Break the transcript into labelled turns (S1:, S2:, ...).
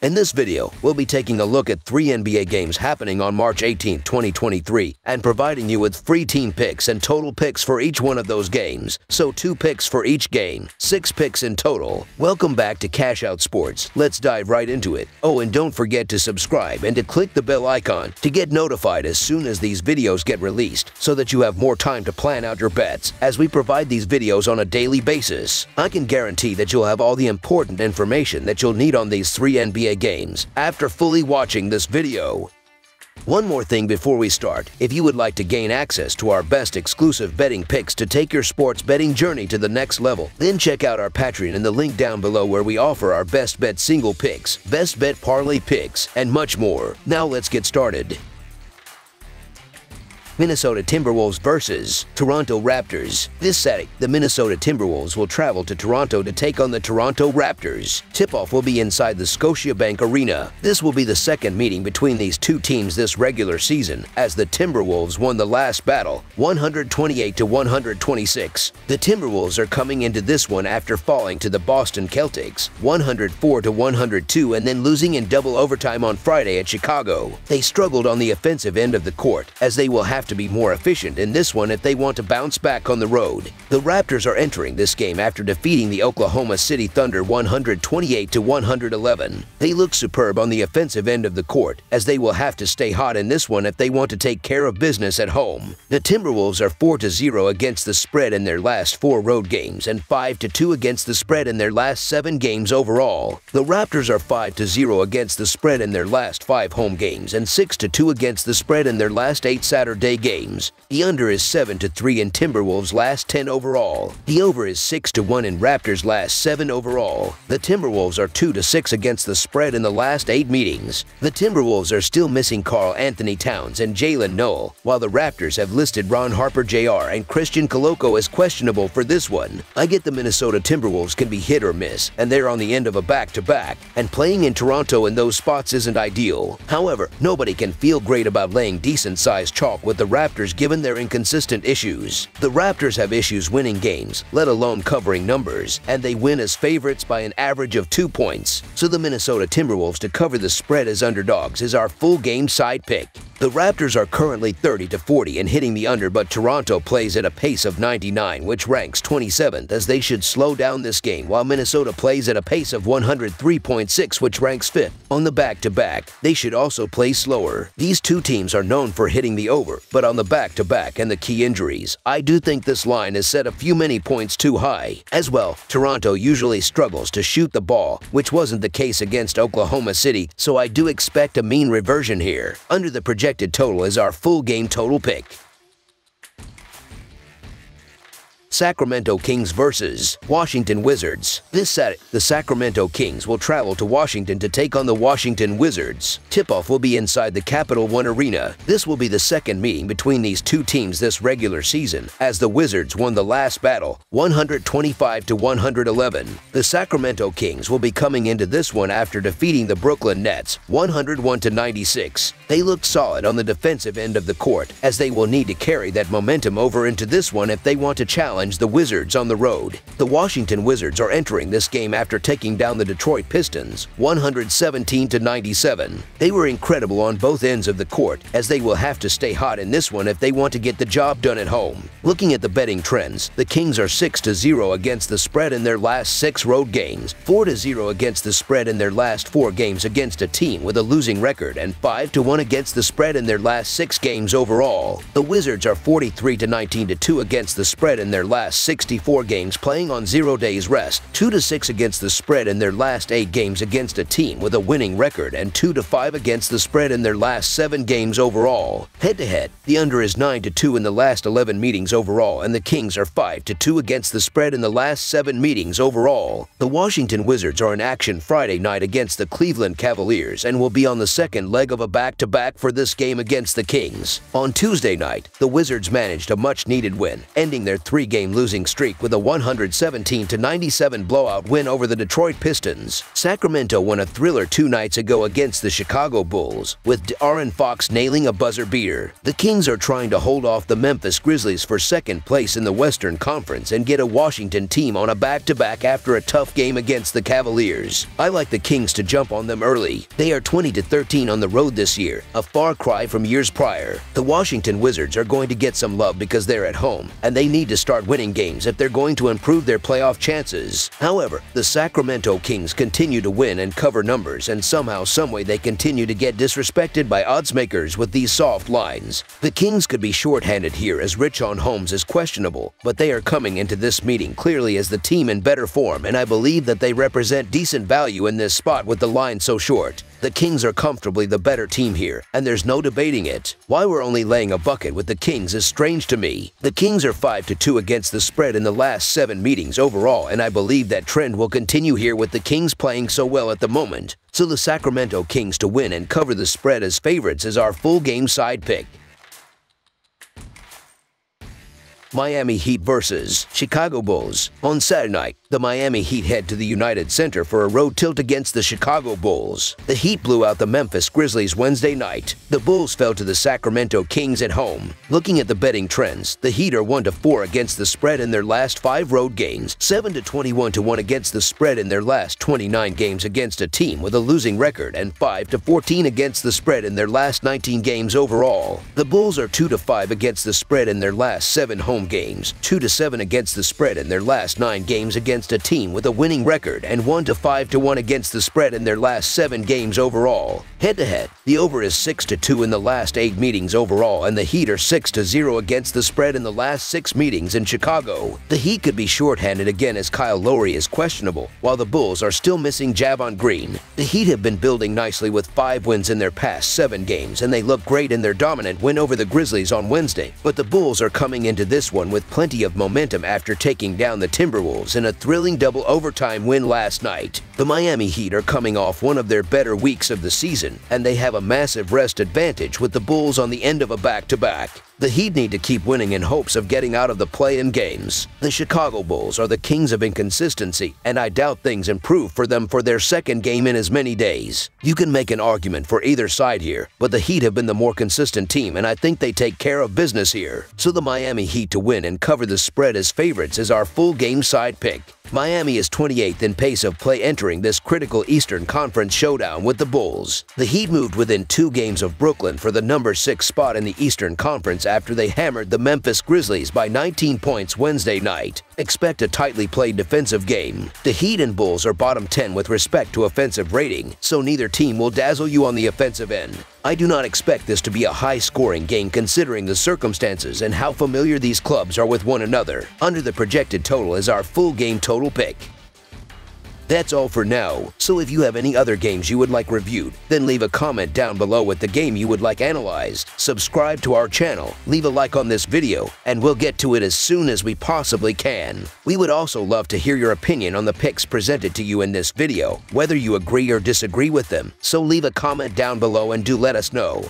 S1: In this video, we'll be taking a look at 3 NBA games happening on March 18, 2023, and providing you with free team picks and total picks for each one of those games. So 2 picks for each game, 6 picks in total. Welcome back to Cash Out Sports. Let's dive right into it. Oh, and don't forget to subscribe and to click the bell icon to get notified as soon as these videos get released, so that you have more time to plan out your bets as we provide these videos on a daily basis. I can guarantee that you'll have all the important information that you'll need on these 3 NBA games after fully watching this video. One more thing before we start. If you would like to gain access to our best exclusive betting picks to take your sports betting journey to the next level, then check out our Patreon in the link down below, where we offer our best bet single picks, best bet parlay picks, and much more. Now let's get started. Minnesota Timberwolves versus Toronto Raptors. This Saturday, the Minnesota Timberwolves will travel to Toronto to take on the Toronto Raptors. Tip-off will be inside the Scotiabank Arena. This will be the second meeting between these two teams this regular season, as the Timberwolves won the last battle, 128-126. The Timberwolves are coming into this one after falling to the Boston Celtics, 104-102, and then losing in double overtime on Friday at Chicago. They struggled on the offensive end of the court, as they will have to be more efficient in this one if they want to bounce back on the road. The Raptors are entering this game after defeating the Oklahoma City Thunder 128-111. They look superb on the offensive end of the court, as they will have to stay hot in this one if they want to take care of business at home. The Timberwolves are 4-0 against the spread in their last 4 road games and 5-2 against the spread in their last 7 games overall. The Raptors are 5-0 against the spread in their last 5 home games and 6-2 against the spread in their last 8 Saturday games. The under is 7-3 in Timberwolves' last 10 overall. The over is 6-1 in Raptors' last 7 overall. The Timberwolves are 2-6 against the spread in the last 8 meetings. The Timberwolves are still missing Karl Anthony Towns and Jalen Noel, while the Raptors have listed Ron Harper Jr. and Christian Koloko as questionable for this one. I get the Minnesota Timberwolves can be hit or miss, and they're on the end of a back-to-back, and playing in Toronto in those spots isn't ideal. However, nobody can feel great about laying decent-sized chalk with the Raptors given their inconsistent issues. The Raptors have issues winning games, let alone covering numbers, and they win as favorites by an average of 2 points. So the Minnesota Timberwolves to cover the spread as underdogs is our full game side pick. The Raptors are currently 30-40 and hitting the under, but Toronto plays at a pace of 99, which ranks 27th, as they should slow down this game, while Minnesota plays at a pace of 103.6, which ranks 5th. On the back-to-back, they should also play slower. These two teams are known for hitting the over, but on the back-to-back and the key injuries, I do think this line is set a few many points too high. As well, Toronto usually struggles to shoot the ball, which wasn't the case against Oklahoma City, so I do expect a mean reversion here. Under the projected total is our full game total pick. Sacramento Kings versus Washington Wizards. This Saturday, the Sacramento Kings will travel to Washington to take on the Washington Wizards. Tip-off will be inside the Capital One Arena. This will be the second meeting between these two teams this regular season, as the Wizards won the last battle, 125-111. The Sacramento Kings will be coming into this one after defeating the Brooklyn Nets, 101-96. They look solid on the defensive end of the court, as they will need to carry that momentum over into this one if they want to challenge the Wizards on the road. The Washington Wizards are entering this game after taking down the Detroit Pistons, 117-97. They were incredible on both ends of the court, as they will have to stay hot in this one if they want to get the job done at home. Looking at the betting trends, the Kings are 6-0 against the spread in their last 6 road games, 4-0 against the spread in their last 4 games against a team with a losing record, and 5-1 against the spread in their last 6 games overall. The Wizards are 43-19-2 against the spread in their last 64 games playing on 0 days rest, 2-6 against the spread in their last 8 games against a team with a winning record, and 2-5 against the spread in their last 7 games overall. Head-to-head, the under is 9-2 in the last 11 meetings overall, and the Kings are 5-2 against the spread in the last 7 meetings overall. The Washington Wizards are in action Friday night against the Cleveland Cavaliers and will be on the second leg of a back-to-back for this game against the Kings. On Tuesday night, the Wizards managed a much-needed win, ending their 3-game 7-game losing streak with a 117-97 blowout win over the Detroit Pistons. Sacramento won a thriller 2 nights ago against the Chicago Bulls, with De'Aaron Fox nailing a buzzer beater. The Kings are trying to hold off the Memphis Grizzlies for second place in the Western Conference and get a Washington team on a back-to-back after a tough game against the Cavaliers. I like the Kings to jump on them early. They are 20-13 on the road this year, a far cry from years prior. The Washington Wizards are going to get some love because they're at home, and they need to start winning games if they're going to improve their playoff chances. However, the Sacramento Kings continue to win and cover numbers, and somehow, someway they continue to get disrespected by odds makers with these soft lines. The Kings could be shorthanded here as Richaun Holmes is questionable, but they are coming into this meeting clearly as the team in better form, and I believe that they represent decent value in this spot with the line so short. The Kings are comfortably the better team here, and there's no debating it. Why we're only laying a bucket with the Kings is strange to me. The Kings are 5-2 against the spread in the last 7 meetings overall, and I believe that trend will continue here with the Kings playing so well at the moment. So the Sacramento Kings to win and cover the spread as favorites is our full game side pick. Miami Heat vs. Chicago Bulls. On Saturday night, the Miami Heat head to the United Center for a road tilt against the Chicago Bulls. The Heat blew out the Memphis Grizzlies Wednesday night. The Bulls fell to the Sacramento Kings at home. Looking at the betting trends, the Heat are 1-4 against the spread in their last 5 road games, 7-21-1 against the spread in their last 29 games against a team with a losing record, and 5-14 against the spread in their last 19 games overall. The Bulls are 2-5 against the spread in their last 7 home games, 2-7 against the spread in their last 9 games against a team with a winning record, and 1-5-1 against the spread in their last 7 games overall. Head-to-head, the over is 6-2 in the last 8 meetings overall, and the Heat are 6-0 against the spread in the last 6 meetings in Chicago. The Heat could be shorthanded again as Kyle Lowry is questionable, while the Bulls are still missing Javon Green. The Heat have been building nicely with 5 wins in their past 7 games, and they look great in their dominant win over the Grizzlies on Wednesday, but the Bulls are coming into this one with plenty of momentum after taking down the Timberwolves in a thrilling double overtime win last night. The Miami Heat are coming off one of their better weeks of the season, and they have a massive rest advantage with the Bulls on the end of a back-to-back. The Heat need to keep winning in hopes of getting out of the play-in games. The Chicago Bulls are the kings of inconsistency, and I doubt things improve for them for their second game in as many days. You can make an argument for either side here, but the Heat have been the more consistent team, and I think they take care of business here. So the Miami Heat to win and cover the spread as favorites is our full game side pick. Miami is 28th in pace of play entering this critical Eastern Conference showdown with the Bulls. The Heat moved within 2 games of Brooklyn for the number 6 spot in the Eastern Conference after they hammered the Memphis Grizzlies by 19 points Wednesday night. Expect a tightly played defensive game. The Heat and Bulls are bottom 10 with respect to offensive rating, so neither team will dazzle you on the offensive end. I do not expect this to be a high-scoring game considering the circumstances and how familiar these clubs are with one another. Under the projected total is our full game total pick. That's all for now, so if you have any other games you would like reviewed, then leave a comment down below with the game you would like analyzed. Subscribe to our channel, leave a like on this video, and we'll get to it as soon as we possibly can. We would also love to hear your opinion on the picks presented to you in this video, whether you agree or disagree with them, so leave a comment down below and do let us know.